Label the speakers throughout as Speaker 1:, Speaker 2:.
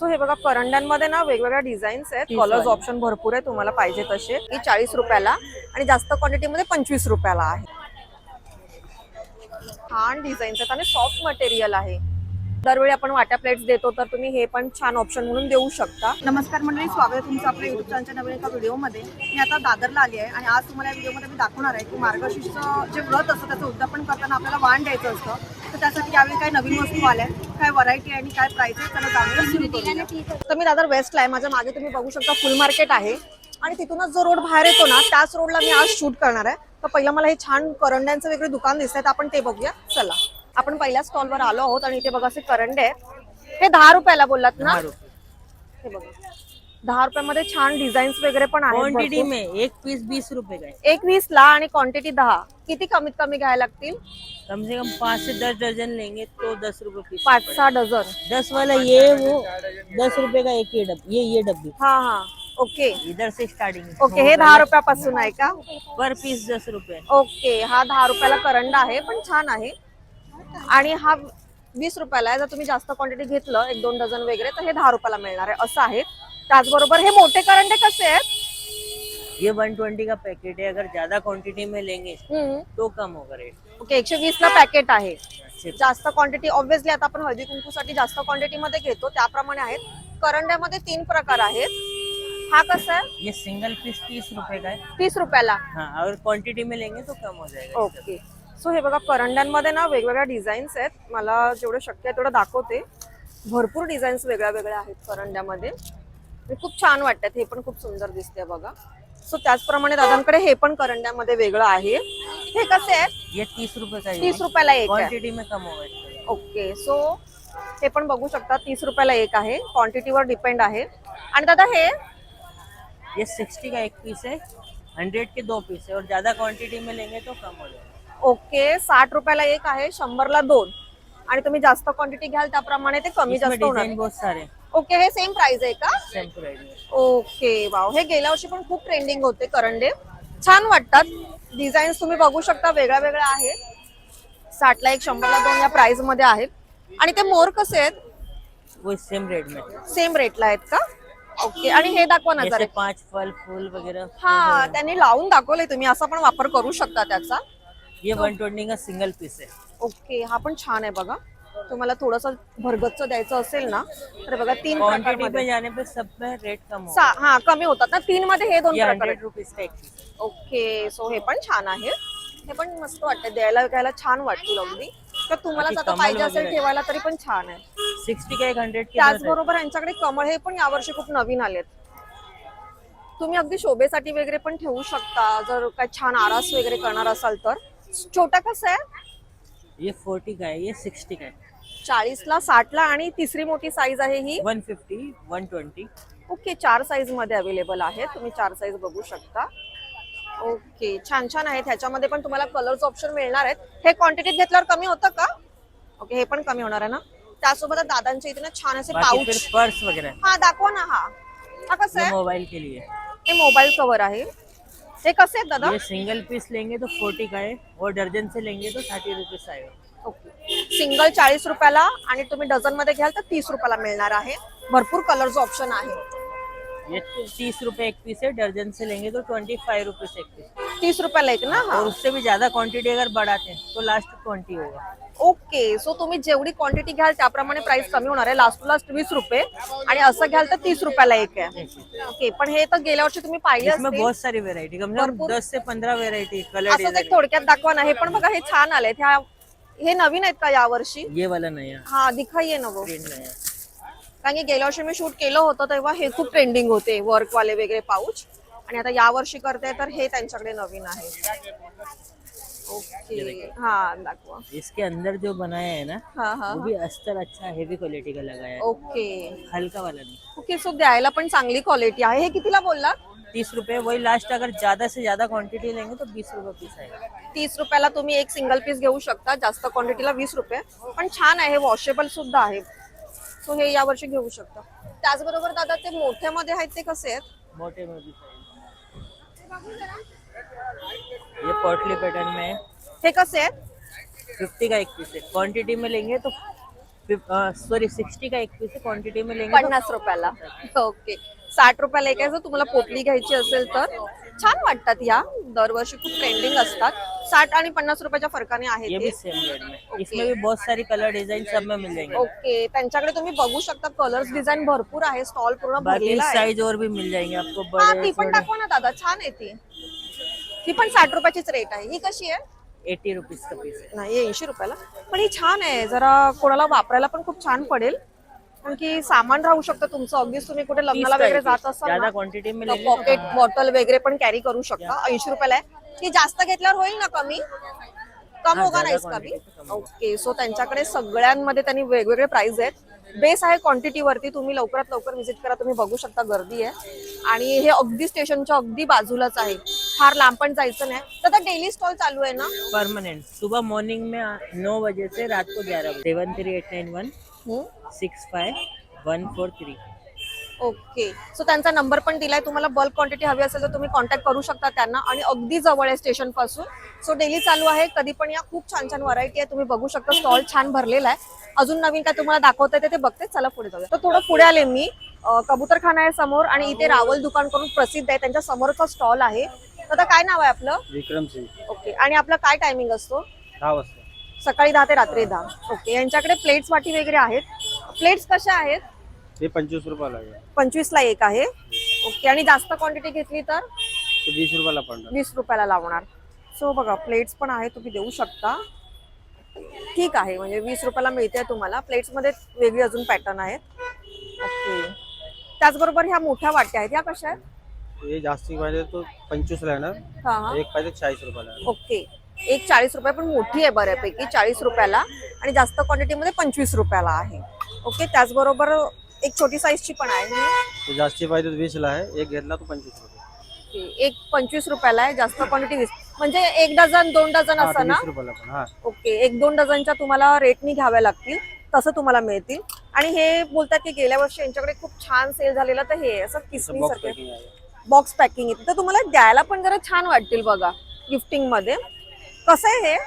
Speaker 1: So हे बघा करंड्यांमध्ये ना वेगवेगळ्या डिझाईन्स आहेत, कलर्स ऑप्शन भरपूर आहे, तुम्हाला पाहिजे तसे. ही 40 रुपयाला आणि जास्त क्वांटिटीमध्ये 25 रुपयाला आहे. छान डिझाईन्स आहेत आणि सॉफ्ट मटेरियल आहे. दरवेळी आपण वाट्या प्लेट्स देतो तर तुम्ही हे पण छान ऑप्शन म्हणून देऊ शकता. नमस्कार मंडळी, स्वागत आहे तुमचं आपल्या युट्यूब चॅनलच्या नवीन एका व्हिडिओमध्ये. मी आता दादरला आली आहे आणि आज तुम्हाला या व्हिडिओमध्ये मी दाखवणार आहे की मार्गशीर्षचं जे व्रत असतं त्याचं उद्यापन करताना आपल्याला वाण द्यायचं असतं. तर त्यासाठी यावेळी काही नवीन वस्तू आल्या, काय व्हरायटी आहे आणि काय प्राइस आहे त्याला जाणून सुरू करूया. तर मी दादर वेस्टला आहे, माझ्या मागे तुम्ही बघू शकता फुल मार्केट आहे आणि तिथूनच जो रोड बाहेर येतो ना त्याच रोडला मी आज शूट करणार आहे. तर पहिलं मला हे छान करंड्यांचं वेगळे दुकान दिसतंय, तर आपण ते बघूया. चला, आपण पहिल्या स्टॉलवर आलो आहोत आणि इथे बघा असे करंडे आहेत. हे 10 रुपयाला बोललात ना? हे बघा 10 रुपयामध्ये छान डिझाईन्स वगैरे पण आहेत.
Speaker 2: क्वांटिटी में एक पीस 20 रुपए का है।
Speaker 1: एक 20 ला आणि क्वांटिटी 10. किती कमीत कमी घ्यायला लागतील?
Speaker 2: कम से कम 5 से 10 दर्जन लेंगे तो 10 रुपए पीस।
Speaker 1: 5-6 डझन.
Speaker 2: 10 वाला ये वो 10 रुपए का एक ही डब्बी, ये डब्बी
Speaker 1: हा हा, ओके
Speaker 2: इधर से स्टार्टिंग।
Speaker 1: ओके. हे 10 रुपयापासून आहे का?
Speaker 2: पर पीस 10 रुपए।
Speaker 1: ओके, हा 10 रुपयाला करंडा आहे, पण छान आहे. आणि हा 20 रुपयाला आहे. जर तुम्ही जास्त क्वांटिटी घेतलं 1-2 डझन वगैरे तर हे 10 रुपयाला मिळणार आहे, असं आहे. त्याचबरोबर हे मोठे करंडे कसे आहेत?
Speaker 2: ये 120 का पैकेट है, अगर ज्यादा क्वांटिटी में लेंगे तो कम होगा रेट।
Speaker 1: ओके, 120 ला पॅकेट आहे. जास्त क्वांटिटी ऑब्व्हियसली आता आपण हळदी कुंकूसाठी जास्त क्वांटिटी मध्ये घेतो त्याप्रमाणे आहेत. करंड्यामध्ये 3 प्रकार आहेत. हा कसा आहे?
Speaker 2: ये सिंगल पीस 30 रुपए का है।
Speaker 1: 30 रुपयाला.
Speaker 2: हाँ, और क्वांटिटी में लेंगे तो कम हो जाएगा।
Speaker 1: ओके. सो हे बघा करंड्यांमध्ये ना वेगवेगळ्या डिझाईन्स आहेत. मला जेवढं शक्य आहे तेवढं दाखवते. भरपूर डिझाईन्स वेगळ्या वेगळ्या आहेत करंड्यामध्ये. खूप छान वाटतात. हे पण खूप सुंदर दिसते बघा. सो त्याचप्रमाणे दादांकडे हे पण करंड्यामध्ये वेगळं आहे. हे कसे आहेत?
Speaker 2: ये 30 रुपए का है।
Speaker 1: 30 रुपयाला एक आहे.
Speaker 2: क्वांटिटी में कम होगा।
Speaker 1: ओके, सो हे पण बघू शकता 30 रुपयाला एक आहे. क्वांटिटीवर डिपेंड आहे. आणि दादा हे
Speaker 2: ये 60 का एक पीस है, 100 के 2 पीस है, और ज्यादा क्वांटिटी में लेंगे तो कम हो जाएगा।
Speaker 1: ओके, 60 रुपयाला एक आहे, 100 ला 2. आणि तुम्ही जास्त क्वांटिटी घ्याल त्याप्रमाणे ते कमी जास्त होणार.
Speaker 2: डिजाइन बहुत सारे।
Speaker 1: ओके, हे सेम प्राइस आहे का?
Speaker 2: Same price.
Speaker 1: Okay, wow. हे गेल्या वर्षी पण खूप ट्रेंडिंग होते करंडे, छान वाटतात. डिझाईन्स तुम्ही बघू शकता वेगळ्या वेगळ्या आहेत. 60 ला एक, 100 ला 2 या प्राइस मध्ये आहेत. आणि ते मोर कसे आहेत?
Speaker 2: वो सेम रेट में।
Speaker 1: सेम रेटला आहेत का? ओके. आणि हे दाखवा ना जरा.
Speaker 2: जैसे 5 फल फूल वगैरह।
Speaker 1: हा, त्यांनी लावून दाखवले, तुम्ही असा पण वापर करू शकता त्याचा.
Speaker 2: ये 120 का सिंगल पीस है।
Speaker 1: ओके, हा पण छान आहे बघा. तुम्हाला थोडंसं भरगच्च द्यायचं असेल ना तर बघा 3
Speaker 2: क्वांटिटी पे जाने पे सब में रेट कम हो।
Speaker 1: हा, कमी होतात ना. 3 मध्ये हे 2
Speaker 2: ये
Speaker 1: प्रकार
Speaker 2: 100
Speaker 1: आहेत.
Speaker 2: रुपीस का एक पीस।
Speaker 1: ओके, सो हे पण छान आहे. हे पण मस्त वाटतं, द्यायला घ्यायला छान वाटतील अगदी. तर तुम्हाला
Speaker 2: बाकी
Speaker 1: आता
Speaker 2: कमळ
Speaker 1: पाहिजे असेल
Speaker 2: वगैरे.
Speaker 1: ठेवायला तरी पण छान आहे.
Speaker 2: 60 का एक 100 के।
Speaker 1: त्याचबरोबर यांच्याकडे कमळ हे पण यावर्षी खूप नवीन आलेत. तुम्ही अगदी शोभेसाठी वगैरे पण ठेवू शकता जर काय छान आरास वगैरे करणार असाल तर. छोटा कसा आहे?
Speaker 2: ये 40 का है, ये 60 का है।
Speaker 1: 40 ला, 60 ला आणि तिसरी मोठी साईज आहे ही
Speaker 2: 150, 120।
Speaker 1: ओके, 4 साईज मध्ये अवेलेबल आहे. तुम्ही 4 साईज बघू शकता. ओके, छान छान आहेत. ह्याच्यामध्ये पण तुम्हाला कलर्स ऑप्शन मिळणार आहेत. हे क्वांटिटीत घेतल्यावर कमी होतं का? ओके, हे पण कमी होणार आहे ना. त्यासोबत दादांच्या इथे ना छान असे
Speaker 2: बाकी फिर
Speaker 1: पाऊच.
Speaker 2: पर्स वगैरह।
Speaker 1: हा, दाखवा ना. हा कसं
Speaker 2: ये
Speaker 1: आहे?
Speaker 2: मोबाइल के लिए।
Speaker 1: हे मोबाईल कव्हर आहे. हे कसे आहेत दादा?
Speaker 2: ये सिंगल पीस लेंगे तो 40 का है, और दर्जन से लेंगे तो 30 रुपीस आएगा।
Speaker 1: ओके, सिंगल 40 रुपयाला आणि तुम्ही डझन मध्ये घ्याल तर 30 रुपयाला मिळणार आहे. भरपूर कलर्स ऑप्शन आहे.
Speaker 2: ये 30 रुपए एक पीस है, दर्जन से लेंगे तो 25 रुपीस एक पीस।
Speaker 1: 30 रुपयाला एक ना. हा,
Speaker 2: और उससे भी ज्यादा क्वांटिटी अगर बढ़ाते हैं तो लास्ट 20 होगा।
Speaker 1: ओके. सो तुम्ही जेवढी क्वांटिटी घ्याल त्याप्रमाणे प्राइस कमी होणार आहे. लास्ट टू लास्ट 20 रुपये आणि असं घ्याल तर 30 रुपयाला एक आहे. ओके, पण हे तर गेल्या वर्षी तुम्ही पाहिले
Speaker 2: इसमें
Speaker 1: असतील.
Speaker 2: बहुत सारी वेरायटी, कम से कम
Speaker 1: भरपूर.
Speaker 2: 10 से 15 वेरायटी कलर
Speaker 1: असंच एक थोडक्यात दाखवा ना. हे पण बघा, हे छान आलेत. हे नवीन आहेत का यावर्षी?
Speaker 2: ये वाला नया,
Speaker 1: हा, दिखाइए ना वो.
Speaker 2: प्रिंट नया।
Speaker 1: कारण की गेल्या वर्षी मी शूट केलं होतं तेव्हा हे खूप ट्रेंडिंग होते, वर्क वाले वगैरे पाऊच. आणि आता या वर्षी करते तर हे त्यांच्याकडे नवीन आहे. ओके, हा दाखवा.
Speaker 2: इसके अंदर जो बनाया है ना,
Speaker 1: हा हा
Speaker 2: वो भी अस्तर अच्छा हेवी क्वालिटी का लगाया है,
Speaker 1: ओके.
Speaker 2: हल्का वाला नहीं।
Speaker 1: ओके, सो द्यायला पण चांगली क्वालिटी आहे. हे कितीला बोलला?
Speaker 2: 30 रुपए। वही लास्ट अगर ज्यादा से ज्यादा क्वांटिटी लेंगे तो 20 रुपए पीस आएगा।
Speaker 1: 30 रुपयाला तुम्ही एक सिंगल पीस घेऊ शकता. जास्त क्वांटिटीला 20 रुपये. पण छान आहे, वॉशेबल सुद्धा आहे. सो हे यावर्षी घेऊ शकता. त्याचबरोबर दादा ते मोठ्यामध्ये आहेत ते कसे आहेत?
Speaker 2: मोटे में भी ये पोटली पैटर्न में है।
Speaker 1: हे कसे आहेत?
Speaker 2: 50 का एक पीस है, क्वांटिटी में लेंगे तो सॉरी 60 का एक पीस है, क्वांटिटी में लेंगे
Speaker 1: 50 रुपयाला. ओके, 60 रुपयाला एक आहे. जर तुम्हाला पोटली घ्यायची असेल तर छान वाटतात ह्या, दरवर्षी खूप ट्रेंडिंग असतात. 60 आणि 50 रुपयाच्या फरकाने
Speaker 2: ये
Speaker 1: आहे
Speaker 2: भी
Speaker 1: ते.
Speaker 2: सेम रेट में, इसमें भी बहुत सारी कलर डिजाइन सब में मिल जाएंगे.
Speaker 1: ओके, त्यांच्याकडे तुम्ही बघू शकता कलर्स डिझाइन भरपूर आहे. स्टॉल पूर्ण
Speaker 2: बाकी
Speaker 1: भरलेला आहे.
Speaker 2: साइज और भी मिल जाएंगे आपको,
Speaker 1: हा,
Speaker 2: बड़े
Speaker 1: ती पण
Speaker 2: छोटे.
Speaker 1: दाखवा ना दादा, छान आहे ती. ती पण 60 रुपयाचीच रेट आहे. ही कशी आहे?
Speaker 2: 80 रुपीज का पीस है.
Speaker 1: नाही, 80 रुपयाला. पण ही छान आहे, जरा कोणाला वापरायला पण खूप छान पडेल. कारण की सामान राहू शकतं तुमचं. अगदीच तुम्ही कुठे लग्नाला वगैरे जात असाल
Speaker 2: ज्यादा
Speaker 1: ना,
Speaker 2: क्वांटिटी में
Speaker 1: तर
Speaker 2: लेंगे तो
Speaker 1: पॉकेट बॉटल वगैरे पण कॅरी करू शकता. 80 रुपयाला आहे. ती जास्त घेतल्यावर होईल ना कमी? कम
Speaker 2: हा,
Speaker 1: होगा ना
Speaker 2: ज्यादा
Speaker 1: इसका भी?
Speaker 2: quantity तो कम
Speaker 1: ओके, सो त्यांच्याकडे सगळ्यांमध्ये त्यांनी वेगवेगळे प्राइस आहेत. बेस आहे क्वांटिटी वरती. तुम्ही लवकरात लवकर व्हिजिट करा. तुम्ही बघू शकता गर्दी आहे आणि हे अगदी स्टेशनच्या अगदी बाजूलाच आहे. फार लांब पण जायचं नाही. तर डेली स्टॉल चालू आहे ना?
Speaker 2: परमानेंट. सुबह मॉर्निंग में 9 बजे से रात को 11 बजे. 73891
Speaker 1: हम्म.
Speaker 2: 65143.
Speaker 1: ओके, सो त्यांचा नंबर पण दिलाय. तुम्हाला बल्क क्वांटिटी हवी असेल तर तुम्ही कॉन्टॅक्ट करू शकता त्यांना. आणि अगदी जवळ आहे स्टेशन पासून. सो डेली चालू आहे, कधी पण या. खूप छान छान व्हरायटी आहे. तुम्ही बघू शकता स्टॉल छान भरलेला आहे. अजून नवीन काय तुम्हाला दाखवता येते ते बघते. चला पुढे जाऊया. तर थोडं पुढे आले मी. कबूतरखाना आहे समोर आणि इथे रावल दुकान करून प्रसिद्ध आहे. त्यांच्या समोरचा स्टॉल आहे. तर आता काय नाव आहे आपलं?
Speaker 3: विक्रम सिंग.
Speaker 1: ओके, आणि आपला काय टायमिंग असतो?
Speaker 3: 10 वाजता.
Speaker 1: सकाळी 10 ते रात्री 10. ओके, यांच्याकडे प्लेट्स वाटी वगैरे आहेत. प्लेट्स कशा आहेत?
Speaker 3: हे 25 रुपयाला आहे.
Speaker 1: 25 ला एक आहे. ओके, आणि जास्त क्वांटिटी घेतली तर
Speaker 3: ते 20 रुपयाला पडणार.
Speaker 1: 20 रुपयाला लावणार. सो बघा, प्लेट्स पण आहे, तुम्ही देऊ शकता. ठीक आहे, म्हणजे 20 रुपयाला मिळते तुम्हाला. प्लेट्स मध्ये वेगळी अजून पॅटर्न आहेत. ओके, त्याचबरोबर ह्या मोठ्या वाट्या आहेत. ह्या कशा आहेत?
Speaker 3: हे जास्ती पाहिजे तो 25 ला येणार.
Speaker 1: हा हा.
Speaker 3: एक पाहिजे 40 रुपयाला आहे.
Speaker 1: ओके, एक 40 रुपये, पण मोठी आहे बऱ्यापैकी. 40 रुपयाला आणि जास्त क्वांटिटी मध्ये 25 रुपयाला आहे. ओके, त्याचबरोबर एक छोटी साईजची पण आहे.
Speaker 3: तो जास्ती पाहिजे तो 20 ला आहे. एक घेतला तो 25 रुपये.
Speaker 1: ओके, एक 25 रुपयाला आहे, जास्त क्वांटिटी 20. म्हणजे 1 डझन 2 डझन
Speaker 3: हा,
Speaker 1: असं ना?
Speaker 3: 20 रुपयाला पण. हा,
Speaker 1: ओके, 1-2 डझनच्या तुम्हाला रेटनी घ्याव्या लागतील, तसं तुम्हाला मिळतील. आणि हे बोलतात की गेल्या वर्षी यांच्याकडे खूप छान सेल झालेला. तर हे असं किसमी
Speaker 3: बॉक्स
Speaker 1: सारखे
Speaker 3: पॅकिंग आहे.
Speaker 1: बॉक्स पॅकिंग येते, तर तुम्हाला द्यायला पण जरा छान वाटतील बघा गिफ्टिंग मध्ये. कसं आहे हे?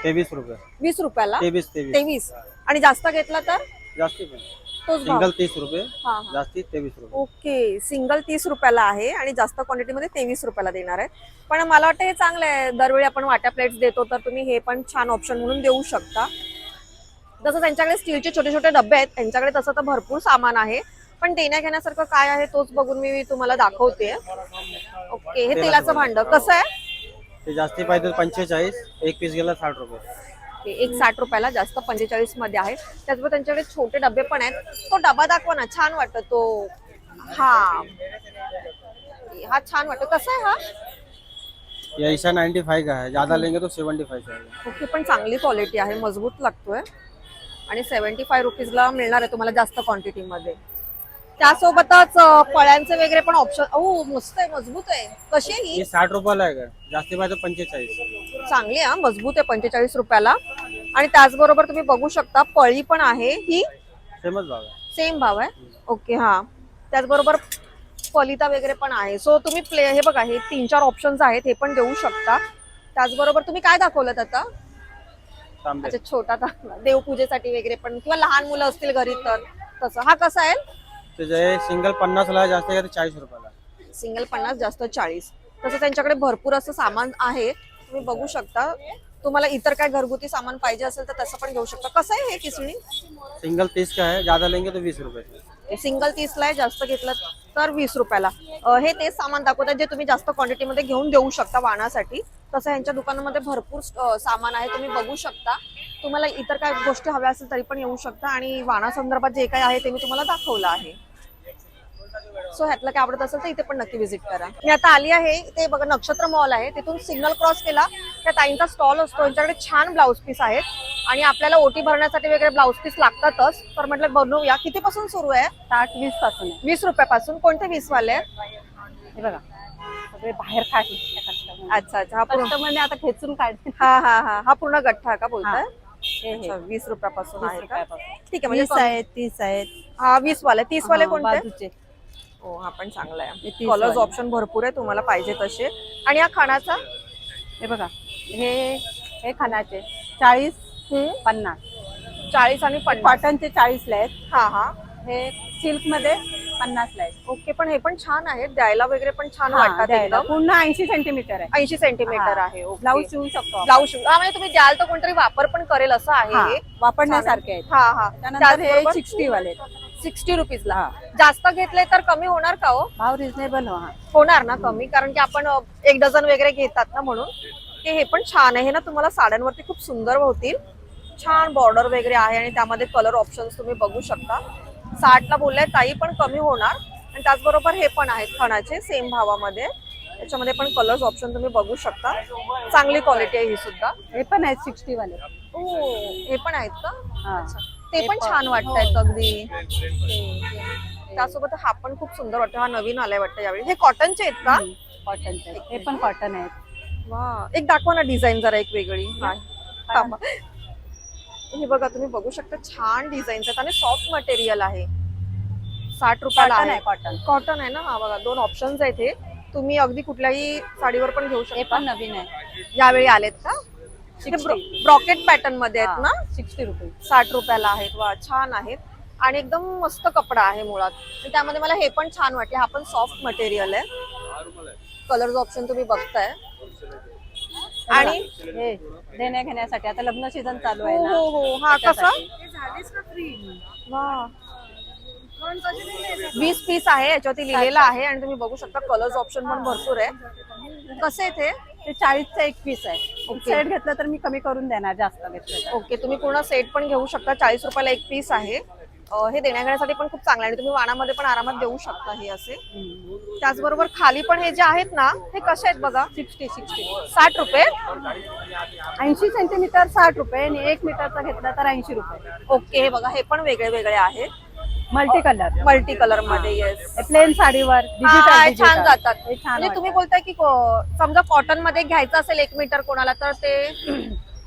Speaker 3: 23 रुपये.
Speaker 1: 20 रुपयाला
Speaker 3: 23.
Speaker 1: आणि जास्त घेतला तर
Speaker 3: जास्ती पण.
Speaker 1: तोच भाव.
Speaker 3: सिंगल 30 रुपये,
Speaker 1: हा, हा.
Speaker 3: जास्ती 23 रुपये.
Speaker 1: ओके, सिंगल 30 रुपयाला आहे आणि जास्त क्वांटिटी मध्ये 23 रुपयाला देणार आहे. पण मला वाटतं हे चांगलं आहे. दरवेळी आपण वाट्या प्लेट्स देतो, तर तुम्ही हे पण छान ऑप्शन म्हणून देऊ शकता. जसं त्यांच्याकडे स्टीलचे छोटे छोटे डबे आहेत, त्यांच्याकडे तसं तर भरपूर सामान आहे. पण देण्या घेण्यासारखं काय आहे तोच बघून मी तुम्हाला दाखवते. ओके, हे तेलाचं भांड कसं आहे?
Speaker 3: ते जास्ती पाहिजे 45. एक पीस गेला 60 रुपये.
Speaker 1: ओके, एक 60 रुपयाला, जास्त 45 मध्ये आहे. त्याचबरोबर त्यांच्याकडे छोटे डबे पण आहेत. तो डबा दाखवा ना, छान वाटतो तो. हा हा छान वाटतो. कसा आहे हा?
Speaker 3: ये ऐसा 95 का है. ज्यादा लेंगे तो 75 का है.
Speaker 1: ओके, पण चांगली क्वालिटी आहे, मजबूत लागतोय. आणि 75 रुपीजला मिळणार आहे तुम्हाला जास्त क्वांटिटी मध्ये. त्यासोबतच फळ्यांचे वगैरे पण ऑप्शन. ओ, मस्त आहे, मजबूत आहे. कशी आहे ही?
Speaker 3: ये 60 रुपयाला आहे का. जास्ती पाहिजे 45.
Speaker 1: चांगली आहे, मजबूत आहे. 45 रुपयाला. आणि त्याचबरोबर तुम्ही बघू शकता पळी पण आहे. ही
Speaker 3: सेमच भाव आहे.
Speaker 1: सेम भाव आहे. ओके, हा. त्याचबरोबर फलिता वगैरे पण आहे. सो तुम्ही हे बघा, हे 3-4 ऑप्शन्स आहेत, हे पण देऊ शकता. त्याचबरोबर तुम्ही काय दाखवलं आता?
Speaker 3: तांबे.
Speaker 1: अच्छा, छोटा तांबा देवपूजेसाठी वगैरे पण, किंवा लहान मुलं असतील घरी तर तसं. हा कसा आहे?
Speaker 3: त्याचे सिंगल 50 ला, जास्त आहे 40 रुपयाला.
Speaker 1: सिंगल 50, जास्त 40. तसं त्यांच्याकडे भरपूर असं सामान आहे, तुम्ही बघू शकता. तुम्हाला इतर काय घरगुती सामान पाहिजे असेल तर तसं पण घेऊ शकता. कसं आहे हे किसणी?
Speaker 3: सिंगल 30 का है. ज्यादा लेंगे तो 20 रुपये.
Speaker 1: सिंगल 30 ला आहे, जास्त घेतलं तर 20 रुपयाला. हे तेच सामान दाखवतात जे तुम्ही जास्त क्वांटिटी मध्ये घेऊन देऊ शकता वाणासाठी. तसं यांच्या दुकानामध्ये भरपूर सामान आहे, तुम्ही बघू शकता. तुम्हाला इतर काय गोष्टी हव्या असेल तरी पण येऊ शकता. आणि वाणा संदर्भात जे काही आहे ते मी तुम्हाला दाखवलं आहे. सो ह्यातलं काय आवडत असेल तर इथे पण नक्की व्हिजिट करा. मी आता आली आहे ते बघा, नक्षत्र मॉल आहे. तिथून सिग्नल क्रॉस केला त्या ताईंचा स्टॉल असतो. यांच्याकडे छान ब्लाऊज पीस आहेत आणि आपल्याला ओटी भरण्यासाठी वगैरे ब्लाऊज पीस लागतातच. तर म्हटलं बनवूया. कितीपासून सुरू आहे?
Speaker 4: 60-20 पासून आहे.
Speaker 1: 20 रुपयापासून. कोणते 20 वाले आहेत?
Speaker 4: हे बघा, सगळे बाहेर काढले
Speaker 1: अच्छा अच्छा, हा पूर्ण.
Speaker 4: कस्टमरने आता खेचून काढले.
Speaker 1: हा हा हा, हा पूर्ण गठ्ठा का बोलताय?
Speaker 4: हे
Speaker 1: 20 रुपयापासून आहे का?
Speaker 4: 20 रुपयापासून.
Speaker 1: ठीक आहे,
Speaker 4: 20
Speaker 1: म्हणजे
Speaker 4: आहेत, 30 आहेत.
Speaker 1: हा 20 वाले. 30 वाले
Speaker 4: हा,
Speaker 1: कोणते?
Speaker 4: बाजूचे.
Speaker 1: हो, हा पण चांगला आहे.
Speaker 4: हे 30
Speaker 1: कलर्स
Speaker 4: वाले.
Speaker 1: ऑप्शन भरपूर आहे, तुम्हाला पाहिजे तसे. आणि हा खाण्याचा
Speaker 4: हे बघा, हे खानाचे 40-50.
Speaker 1: 40 आणि 50.
Speaker 4: कॉटनचे 40 ला आहेत.
Speaker 1: हा हा.
Speaker 4: हे सिल्क मध्ये 50 ला आहेत.
Speaker 1: ओके, पण हे पण छान आहेत, द्यायला वगैरे पण छान
Speaker 4: हा,
Speaker 1: वाटतात
Speaker 4: द्यायला.
Speaker 1: एकदम.
Speaker 4: पूर्ण 80 सेंटीमीटर आहे.
Speaker 1: 80 सेंटीमीटर
Speaker 4: हा.
Speaker 1: आहे.
Speaker 4: ब्लाऊज शिवू शकतो आपण.
Speaker 1: ब्लाऊज म्हणजे तुम्ही द्याल तर कोणतरी वापर पण करेल असं आहे
Speaker 4: हा,
Speaker 1: हे.
Speaker 4: वापरण्यासारखे आहेत.
Speaker 1: हा हा.
Speaker 4: त्यानंतर हे 60 वाले आहेत.
Speaker 1: 60 रुपीजला.
Speaker 4: हा.
Speaker 1: जास्त घेतले तर कमी होणार का हो?
Speaker 4: भाव रिझनेबल
Speaker 1: होणार ना कमी, कारण की आपण 1 डझन वगैरे घेतात ना म्हणून. हे पण छान आहे ना, तुम्हाला साड्यांवरती खूप सुंदर होतील. छान बॉर्डर वगैरे आहे आणि त्यामध्ये कलर ऑप्शन्स तुम्ही बघू शकता. 60 ला बोललाय ताई, पण कमी होणार. आणि त्याचबरोबर हे पण आहेत खणाचे सेम भावामध्ये. त्याच्यामध्ये पण कलर्स ऑप्शन तुम्ही बघू शकता. चांगली क्वालिटी आहे ही सुद्धा.
Speaker 4: हे पण आहेत 60 वाले.
Speaker 1: ओ, हे पण आहेत का?
Speaker 4: हा.
Speaker 1: ते पण छान वाटतायत अगदी. त्यासोबत हा पण खूप सुंदर वाटतं. हा नवीन आलाय वाटतं यावेळी. हे कॉटनचे आहेत का?
Speaker 4: कॉटनचे. हे पण कॉटन आहेत.
Speaker 1: वा, एक दाखवा ना डिझाईन जरा एक वेगळी. हा, थांबा. हे बघा तुम्ही बघू शकता, छान डिझाईन्स आहेत आणि सॉफ्ट मटेरियल आहे. 60 रुपयाला
Speaker 4: कॉटन
Speaker 1: आहे.
Speaker 4: आहे कॉटन.
Speaker 1: कॉटन आहे ना. हा बघा, 2 ऑप्शन्स आहेत हे. तुम्ही अगदी कुठल्याही साडीवर पण घेऊ
Speaker 4: हे
Speaker 1: शकता.
Speaker 4: पण नवीन आहे.
Speaker 1: यावेळी आलेत का?
Speaker 4: 60.
Speaker 1: ब्रॉकेट पॅटर्न मध्ये आहेत ना.
Speaker 4: 60 रुपये.
Speaker 1: 60 रुपयाला आहेत. वा, छान आहेत आणि एकदम मस्त कपडा आहे मुळात. आणि त्यामध्ये मला हे पण छान वाटले. हा पण सॉफ्ट मटेरियल आहे. कलर्स ऑप्शन तुम्ही बघताय. आणि
Speaker 4: हे देण्या घेण्यासाठी आता लग्न सीझन चालू आहे
Speaker 1: हो
Speaker 4: ना.
Speaker 1: हो हो. हा कसा?
Speaker 4: त्याच्यासाठी.
Speaker 1: वा, 20 पीस आहे, याच्यावरती लिहिलेलं आहे आणि तुम्ही बघू शकता कलर्स ऑप्शन पण भरपूर आहे. कसे आहे ते?
Speaker 4: ते 40चा एक पीस आहे.
Speaker 1: ओके.
Speaker 4: सेट घेतलं तर मी कमी करून देणार जास्त घेतलं तर.
Speaker 1: ओके, तुम्ही पूर्ण सेट पण घेऊ शकता. 40 रुपयाला एक पीस आहे. हे देण्याघेण्यासाठी पण खूप चांगलं आहे आणि तुम्ही वाणामध्ये पण आरामात देऊ शकता हे असे. त्याचबरोबर खाली पण हे जे आहेत ना, हे कसे आहेत बघा.
Speaker 4: 60.
Speaker 1: 60 रुपये.
Speaker 4: 80 सेंटीमीटर 60 रुपये आणि 1 मीटरचा घेतला तर 80 रुपये.
Speaker 1: ओके, हे बघा, हे पण वेगळे वेगळे आहेत.
Speaker 4: Multi colour.
Speaker 1: मल्टी कलर मध्ये. येस,
Speaker 4: प्लेन साडीवर डिजिटल
Speaker 1: छान जातात.
Speaker 4: हे छान
Speaker 1: म्हणजे तुम्ही बोलताय की समजा कॉटन मध्ये घ्यायचं असेल 1 मीटर कोणाला, तर ते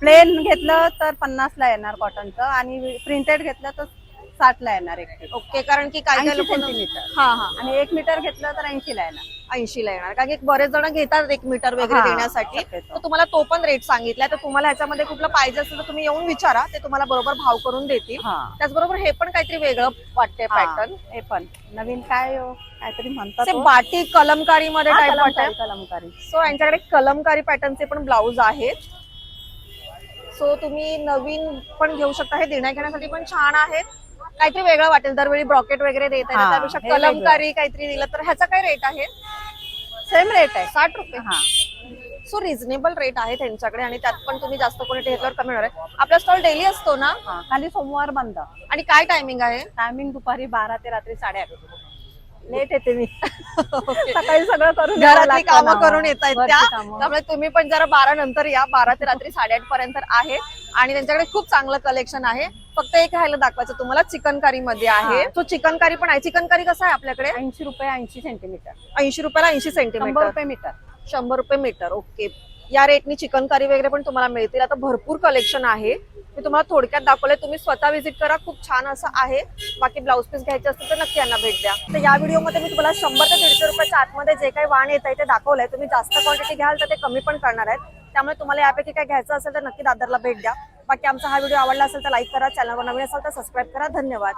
Speaker 4: प्लेन घेतलं तर 50 ला येणार कॉटनचं आणि प्रिंटेड घेतलं तर 60 ला येणार एक पीस.
Speaker 1: ओके, कारण की काय काय
Speaker 4: 80
Speaker 1: लोक
Speaker 4: सेंटीमीटर.
Speaker 1: हा हा
Speaker 4: आणि 1 मीटर घेतलं तर 80 ला येणार.
Speaker 1: 80 ला येणार, कारण की बरेच जण घेतात 1 मीटर वगैरे
Speaker 4: हा,
Speaker 1: देण्यासाठी.
Speaker 4: शक्यतो.
Speaker 1: तर तुम्हाला तो पण रेट सांगितलाय. तर तुम्हाला ह्याच्यामध्ये कुठलं पाहिजे असेल तर तुम्ही येऊन विचारा, ते तुम्हाला बरोबर भाव करून देतील.
Speaker 4: हा.
Speaker 1: त्याचबरोबर हे पण काहीतरी वेगळं वाटतंय पॅटर्न.
Speaker 4: हे पण नवीन काय काहीतरी म्हणतात
Speaker 1: ते
Speaker 4: हो.
Speaker 1: बाटिक कलमकारी मध्ये
Speaker 4: हा,
Speaker 1: टाइप
Speaker 4: कलमकारी,
Speaker 1: वाटतं.
Speaker 4: कलमकारी.
Speaker 1: सो यांच्याकडे कलमकारी पॅटर्नचे पण ब्लाऊज आहेत. सो तुम्ही नवीन पण घेऊ शकता. हे देण्या घेण्यासाठी पण छान आहेत. काहीतरी वेगळं वाटेल, दरवेळी ब्रॉकेट वगैरे देत आहे
Speaker 4: हा,
Speaker 1: त्यापेक्षा
Speaker 4: हे
Speaker 1: कलमकारी काहीतरी दिलं तर. ह्याचा काय रेट आहे?
Speaker 4: सेम रेट आहे.
Speaker 1: 60 रुपये.
Speaker 4: हा.
Speaker 1: सो रिझनेबल रेट आहे त्यांच्याकडे आणि त्यात पण तुम्ही जास्त क्वांटिटी घेतल्यावर कमी होणार आहे. आपला स्टॉल डेली असतो ना,
Speaker 4: हा, खाली सोमवार बंद.
Speaker 1: आणि काय टायमिंग आहे?
Speaker 4: टायमिंग दुपारी 12 ते रात्री 8:30. लेट येते मी.
Speaker 1: Okay.
Speaker 4: सकाळी सगळं करून यावं
Speaker 1: घरातली
Speaker 4: लागतं
Speaker 1: कामं
Speaker 4: ना.
Speaker 1: करून येत आहेत
Speaker 4: वरची
Speaker 1: त्या,
Speaker 4: कामं.
Speaker 1: त्यामुळे तुम्ही पण जरा 12 नंतर या. 12 ते रात्री 8:30 पर्यंत आहे आणि त्यांच्याकडे खूप चांगलं कलेक्शन आहे. फक्त एक राहायला दाखवायचं तुम्हाला, चिकनकारी मध्ये आहे.
Speaker 4: हा.
Speaker 1: तो चिकनकारी पण आहे. चिकनकारी कसं आहे आपल्याकडे?
Speaker 4: 80 रुपये 80 सेंटीमीटर.
Speaker 1: 80 रुपयाला 80
Speaker 4: 100
Speaker 1: सेंटीमीटर.
Speaker 4: रुपये मीटर.
Speaker 1: 100 रुपये मीटर. ओके, या रेटनी चिकनकारी वगैरे पण तुम्हाला मिळतील. आता भरपूर कलेक्शन आहे, मी तुम्हाला थोडक्यात दाखवलंय. तुम्ही स्वतः व्हिजिट करा, खूप छान असं आहे. बाकी ब्लाऊज पीस घ्यायचे असतील तर नक्की यांना भेट द्या. तर या व्हिडिओमध्ये मी तुम्हाला 100 ते 150 रुपयाच्या आतमध्ये जे काही वाण येत आहे ते दाखवलंय. तुम्ही जास्त क्वांटिटी घ्याल तर ते कमी पण करणार आहेत. त्यामुळे तुम्हाला यापैकी काय घ्यायचं असेल तर नक्की दादरला भेट द्या. बाकी आमचा हा व्हिडिओ आवडला असेल तर लाईक करा, चॅनलवर नवीन असेल तर सबस्क्राईब करा. धन्यवाद.